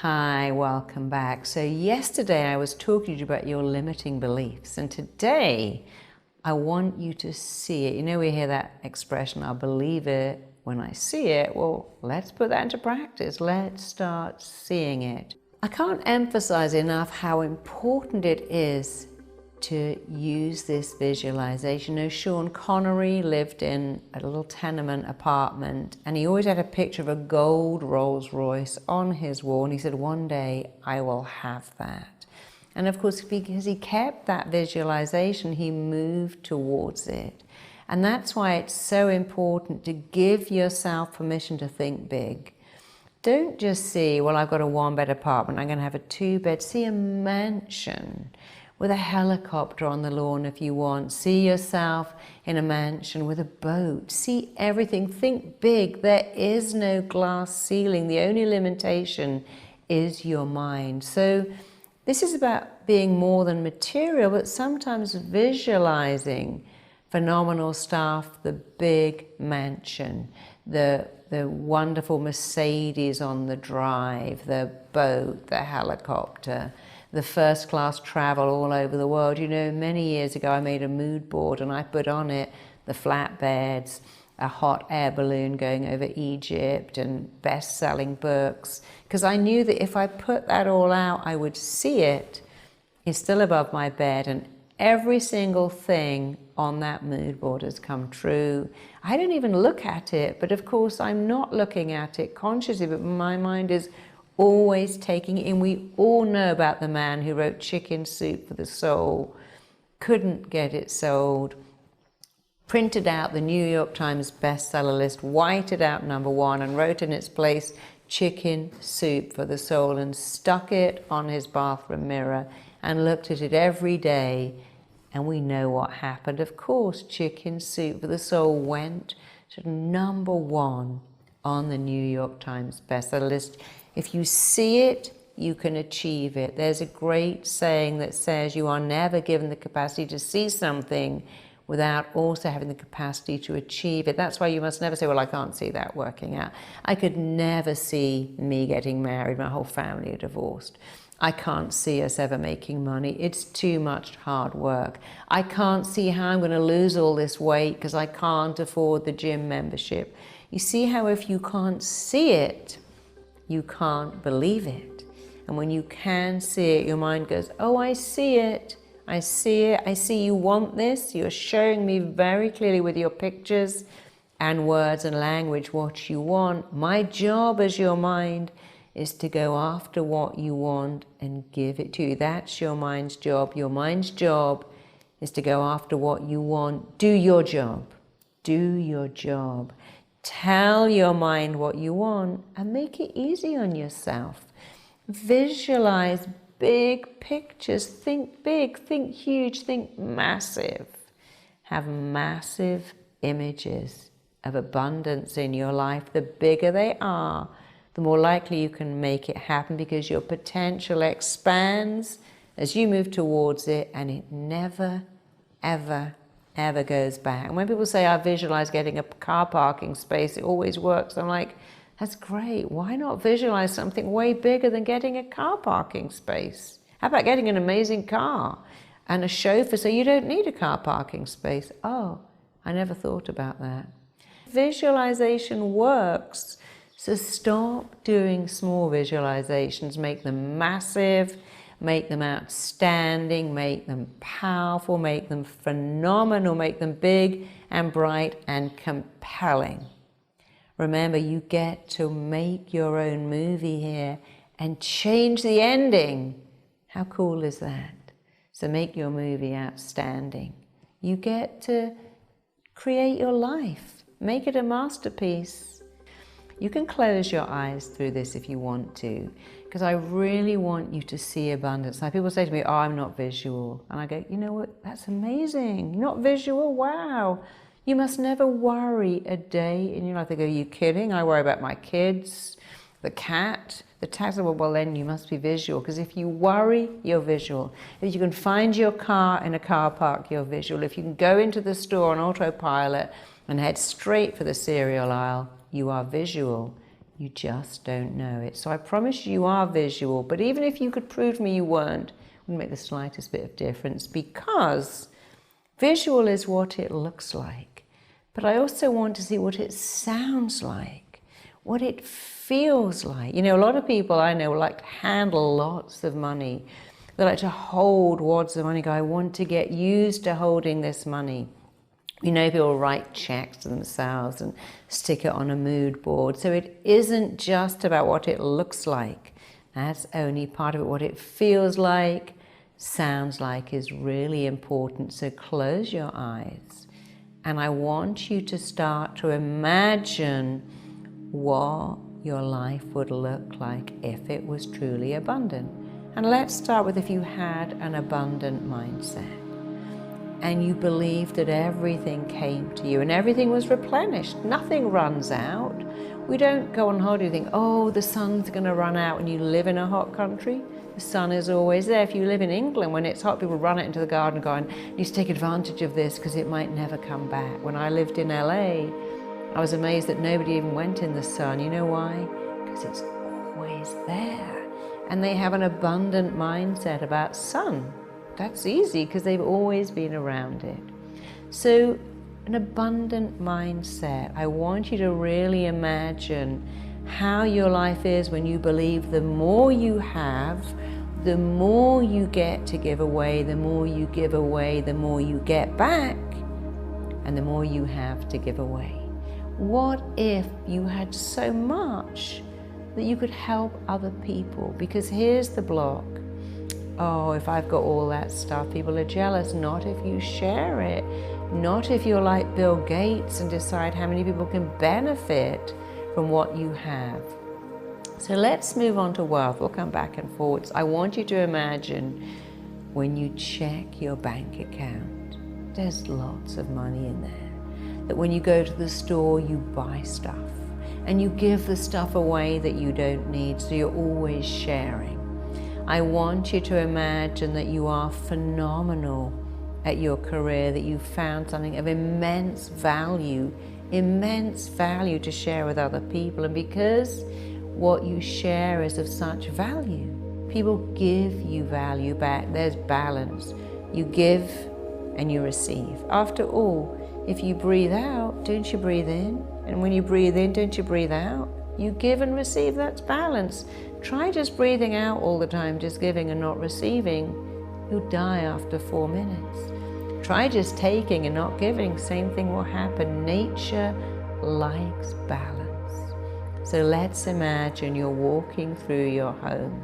Hi, welcome back. So yesterday I was talking to you about your limiting beliefs, and today I want you to see it. You know, we hear that expression, I'll believe it when I see it. Well, let's put that into practice. Let's start seeing it. I can't emphasize enough how important it is to use this visualization. You know, Sean Connery lived in a little tenement apartment, and he always had a picture of a gold Rolls Royce on his wall, and he said, one day I will have that. And of course, because he kept that visualization, he moved towards it. And that's why it's so important to give yourself permission to think big. Don't just see, well, I've got a one-bed apartment, I'm going to have a two-bed. See a mansion with a helicopter on the lawn if you want. See yourself in a mansion with a boat. See everything. Think big. There is no glass ceiling. The only limitation is your mind. So this is about being more than material, but sometimes visualizing phenomenal stuff, the big mansion, the wonderful Mercedes on the drive, the boat, the helicopter, the first class travel all over the world. You know, many years ago I made a mood board and I put on it the flatbeds, a hot air balloon going over Egypt, and best-selling books, because I knew that if I put that all out, I would see it. It's still above my bed, and every single thing on that mood board has come true. I don't even look at it, but of course I'm not looking at it consciously, but my mind is always taking it in. We all know about the man who wrote Chicken Soup for the Soul, couldn't get it sold, printed out the New York Times bestseller list, whited out #1, and wrote in its place Chicken Soup for the Soul, and stuck it on his bathroom mirror and looked at it every day. And we know what happened. Of course, Chicken Soup for the Soul went to #1 on the New York Times bestseller list. If you see it, you can achieve it. There's a great saying that says you are never given the capacity to see something without also having the capacity to achieve it. That's why you must never say, well, I can't see that working out. I could never see me getting married, my whole family are divorced. I can't see us ever making money. It's too much hard work. I can't see how I'm going to lose all this weight because I can't afford the gym membership. You see how if you can't see it, you can't believe it. And when you can see it, your mind goes, oh, I see it. I see it. I see you want this. You're showing me very clearly with your pictures and words and language what you want. My job as your mind is to go after what you want and give it to you. That's your mind's job. Your mind's job is to go after what you want. Do your job. Do your job. Tell your mind what you want and make it easy on yourself. Visualize big pictures. Think big, think huge, think massive. Have massive images of abundance in your life. The bigger they are, the more likely you can make it happen, because your potential expands as you move towards it, and it never, ever, ever goes back. And when people say, I visualize getting a car parking space, it always works, I'm like, that's great. Why not visualize something way bigger than getting a car parking space? How about getting an amazing car and a chauffeur so you don't need a car parking space? Oh, I never thought about that. Visualization works. So stop doing small visualizations. Make them massive, make them outstanding, make them powerful, make them phenomenal, make them big and bright and compelling. Remember, you get to make your own movie here and change the ending. How cool is that? So make your movie outstanding. You get to create your life. Make it a masterpiece. You can close your eyes through this if you want to, because I really want you to see abundance. Now, people say to me, oh, I'm not visual. And I go, you know what? That's amazing. Not visual? Wow. You must never worry a day in your life. They go, are you kidding? I worry about my kids, the cat, the taxi. Well, then you must be visual, because if you worry, you're visual. If you can find your car in a car park, you're visual. If you can go into the store on autopilot and head straight for the cereal aisle, you are visual. You just don't know it. So I promise you are visual, but even if you could prove to me you weren't, it wouldn't make the slightest bit of difference, because visual is what it looks like. But I also want to see what it sounds like, what it feels like. You know, a lot of people I know like to handle lots of money. They like to hold wads of money, go, I want to get used to holding this money. You know, people write checks to themselves and stick it on a mood board. So it isn't just about what it looks like. That's only part of it. What it feels like, sounds like is really important. So close your eyes. And I want you to start to imagine what your life would look like if it was truly abundant. And let's start with if you had an abundant mindset. And you believed that everything came to you and everything was replenished. Nothing runs out. We don't go on holiday and think, oh, the sun's going to run out when you live in a hot country. The sun is always there. If you live in England, when it's hot, people run out into the garden and go, I need to take advantage of this because it might never come back. When I lived in LA, I was amazed that nobody even went in the sun. You know why? Because it's always there. And they have an abundant mindset about sun. That's easy because they've always been around it. So an abundant mindset. I want you to really imagine how your life is when you believe the more you have, the more you get to give away, the more you give away, the more you get back, and the more you have to give away. What if you had so much that you could help other people? Because here's the block. Oh, if I've got all that stuff, people are jealous. Not if you share it. Not if you're like Bill Gates and decide how many people can benefit from what you have. So let's move on to wealth. We'll come back and forwards. I want you to imagine when you check your bank account, there's lots of money in there. That when you go to the store, you buy stuff. And you give the stuff away that you don't need, so you're always sharing. I want you to imagine that you are phenomenal at your career, that you found something of immense value to share with other people. And because what you share is of such value, people give you value back. There's balance. You give and you receive. After all, if you breathe out, don't you breathe in? And when you breathe in, don't you breathe out? You give and receive, that's balance. Try just breathing out all the time, just giving and not receiving. You'll die after 4 minutes. Try just taking and not giving, same thing will happen. Nature likes balance. So let's imagine you're walking through your home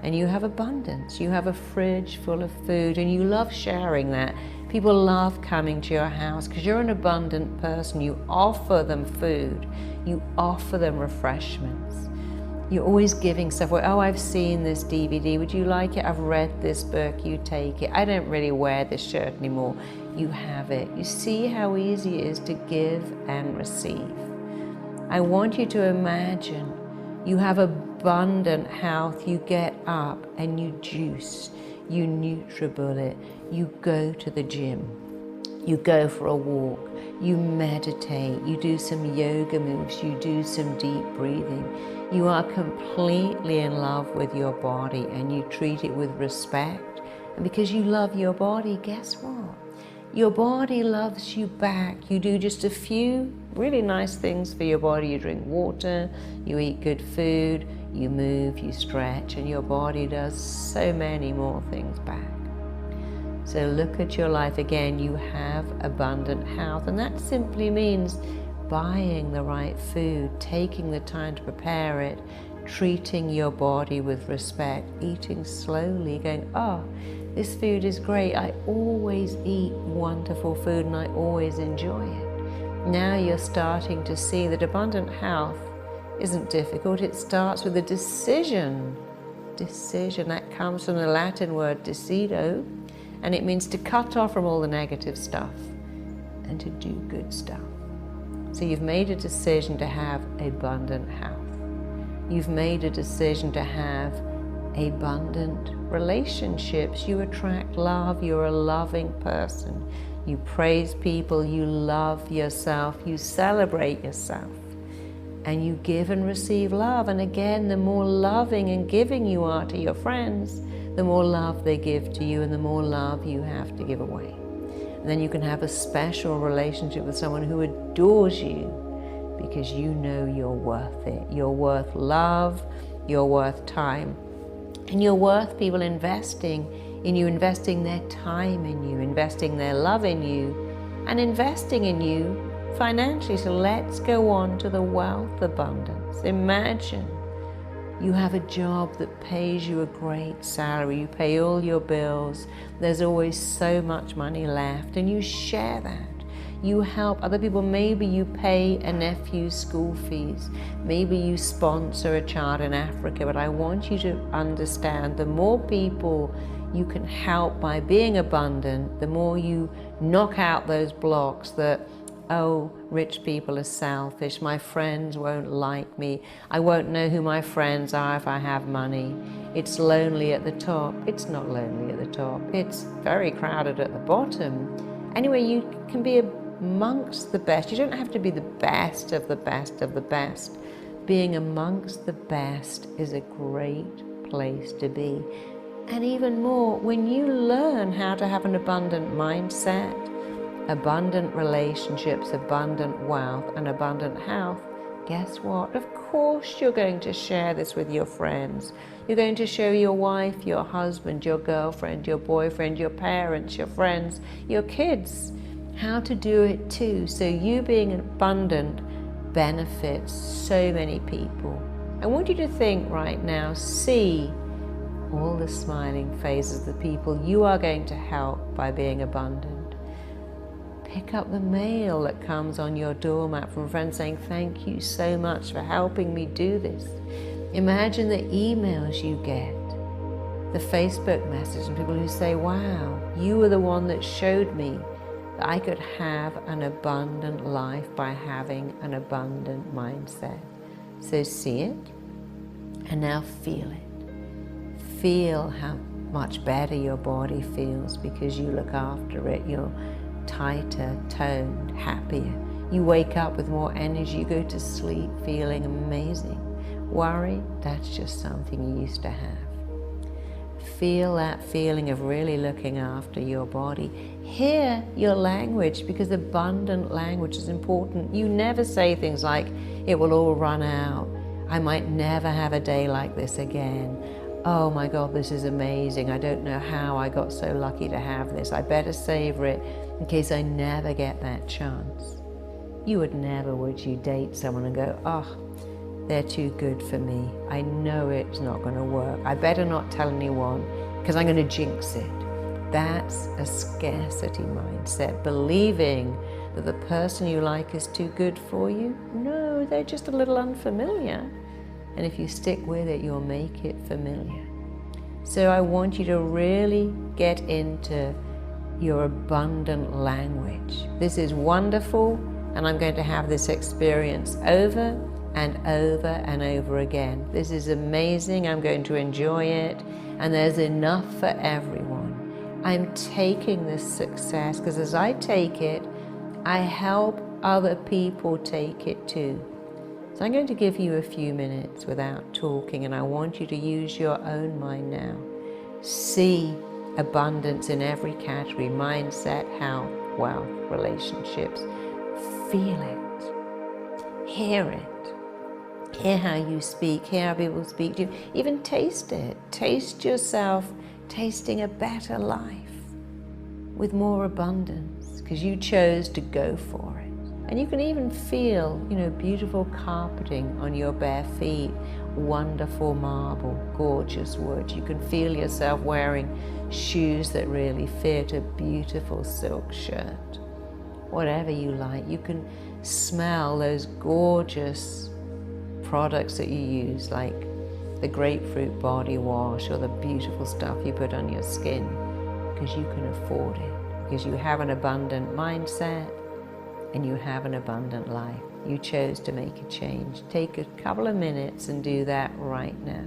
and you have abundance. You have a fridge full of food and you love sharing that. People love coming to your house because you're an abundant person. You offer them food. You offer them refreshments. You're always giving stuff away. Oh, I've seen this DVD. Would you like it? I've read this book. You take it. I don't really wear this shirt anymore. You have it. You see how easy it is to give and receive. I want you to imagine you have abundant health. You get up and you juice. You NutriBullet. You go to the gym. You go for a walk. You meditate. You do some yoga moves. You do some deep breathing. You are completely in love with your body and you treat it with respect. And because you love your body, guess what? Your body loves you back. You do just a few really nice things for your body. You drink water, you eat good food, you move, you stretch, and your body does so many more things back. So look at your life again. You have abundant health, and that simply means buying the right food, taking the time to prepare it, treating your body with respect, eating slowly, going, oh, this food is great. I always eat wonderful food and I always enjoy it. Now you're starting to see that abundant health isn't difficult. It starts with a decision. Decision, that comes from the Latin word decido, and it means to cut off from all the negative stuff and to do good stuff. So you've made a decision to have abundant health. You've made a decision to have abundant relationships. You attract love. You're a loving person. You praise people. You love yourself. You celebrate yourself. and you give and receive love. And again, the more loving and giving you are to your friends, the more love they give to you and the more love you have to give away. And then you can have a special relationship with someone who adores you because you know you're worth it. You're worth love, you're worth time, and you're worth people investing in you, investing their time in you, investing their love in you, and investing in you financially. So let's go on to the wealth abundance. Imagine you have a job that pays you a great salary, you pay all your bills, there's always so much money left, and you share that. You help other people. Maybe you pay a nephew's school fees, maybe you sponsor a child in Africa, but I want you to understand the more people you can help by being abundant, the more you knock out those blocks that, oh, rich people are selfish, my friends won't like me, I won't know who my friends are if I have money, it's lonely at the top. It's not lonely at the top, it's very crowded at the bottom. Anyway, you can be amongst the best. You don't have to be the best of the best of the best. Being amongst the best is a great place to be. And even more, when you learn how to have an abundant mindset, abundant relationships, abundant wealth, and abundant health, guess what? Of course you're going to share this with your friends. You're going to show your wife, your husband, your girlfriend, your boyfriend, your parents, your friends, your kids how to do it too. So you being abundant benefits so many people. I want you to think right now, see all the smiling faces of the people you are going to help by being abundant. Pick up the mail that comes on your doormat from friends saying, thank you so much for helping me do this. Imagine the emails you get, the Facebook message from people who say, wow, you were the one that showed me that I could have an abundant life by having an abundant mindset. So see it, and now feel it. Feel how much better your body feels because you look after it. You're tighter, toned, happier. You wake up with more energy. You go to sleep feeling amazing. Worry, that's just something you used to have. Feel that feeling of really looking after your body. Hear your language, because abundant language is important. You never say things like, it will all run out. I might never have a day like this again. Oh my God, this is amazing. I don't know how I got so lucky to have this. I better savor it in case I never get that chance. You would never, would you, date someone and go, oh, they're too good for me. I know it's not going to work. I better not tell anyone because I'm going to jinx it. That's a scarcity mindset, believing that the person you like is too good for you. No, they're just a little unfamiliar. And if you stick with it, you'll make it familiar. So I want you to really get into your abundant language. This is wonderful, and I'm going to have this experience over and over and over again. This is amazing, I'm going to enjoy it, and there's enough for everyone. I'm taking this success because as I take it, I help other people take it too. So I'm going to give you a few minutes without talking, and I want you to use your own mind now. See abundance in every category: mindset, health, wealth, relationships. Feel it. Hear it. Hear how you speak. Hear how people speak to you. Even taste it. Taste yourself tasting a better life with more abundance because you chose to go for it. And you can even feel, beautiful carpeting on your bare feet, wonderful marble, gorgeous wood. You can feel yourself wearing shoes that really fit, a beautiful silk shirt. Whatever you like, you can smell those gorgeous products that you use, like the grapefruit body wash or the beautiful stuff you put on your skin, because you can afford it, because you have an abundant mindset and you have an abundant life. You chose to make a change. Take a couple of minutes and do that right now.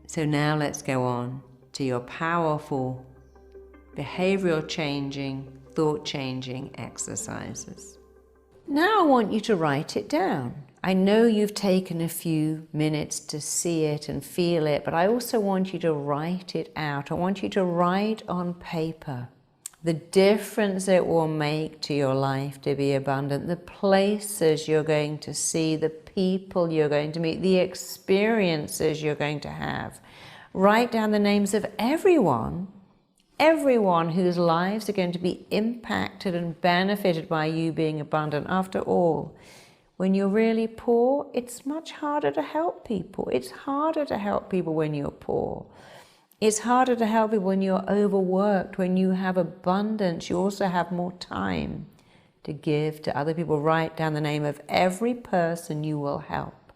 So now let's go on to your powerful behavioral changing, thought changing exercises. Now I want you to write it down. I know you've taken a few minutes to see it and feel it, but I also want you to write it out. I want you to write on paper the difference it will make to your life to be abundant, the places you're going to see, the people you're going to meet, the experiences you're going to have. Write down the names of everyone whose lives are going to be impacted and benefited by you being abundant. After all, when you're really poor, it's much harder to help people. It's harder to help people when you're poor. It's harder to help people when you're overworked. When you have abundance, you also have more time to give to other people. Write down the name of every person you will help.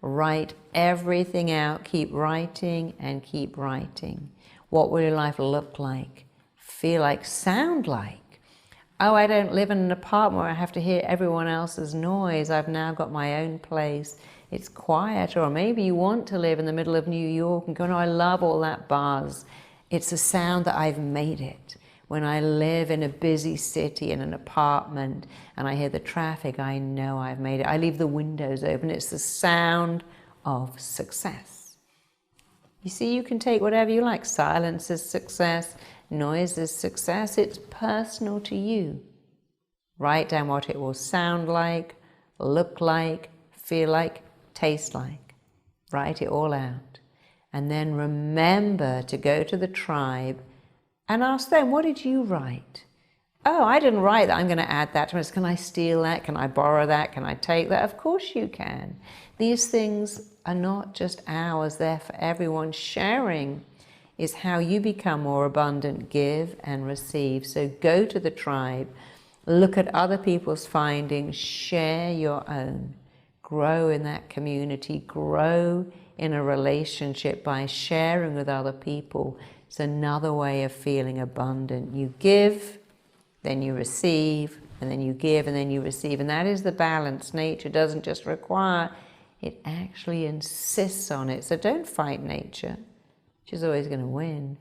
Write everything out. Keep writing and keep writing. What will your life look like, feel like, sound like? Oh, I don't live in an apartment where I have to hear everyone else's noise. I've now got my own place. It's quieter. Or maybe you want to live in the middle of New York and go, no, I love all that buzz. It's the sound that I've made it. When I live in a busy city in an apartment and I hear the traffic, I know I've made it. I leave the windows open. It's the sound of success. You see, you can take whatever you like. Silence is success. Noise is success. It's personal to you. Write down what it will sound like, look like, feel like, taste like. Write it all out. And then remember to go to the tribe and ask them, what did you write? Oh, I didn't write that. I'm going to add that to it. Can I steal that? Can I borrow that? Can I take that? Of course you can. These things are not just ours. They're for everyone. Sharing is how you become more abundant. Give and receive. So go to the tribe. Look at other people's findings. Share your own. Grow in that community. Grow in a relationship by sharing with other people. It's another way of feeling abundant. You give, then you receive, and then you give, and then you receive. And that is the balance. Nature doesn't just require, it actually insists on it. So don't fight nature. She's always going to win.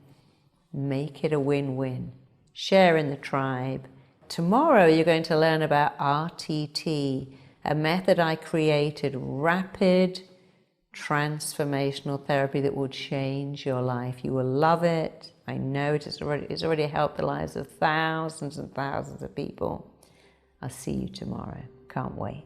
Make it a win-win. Share in the tribe. Tomorrow you're going to learn about RTT, a method I created, rapid transformational therapy that will change your life. You will love it. I know it's already helped the lives of thousands and thousands of people. I'll see you tomorrow. Can't wait.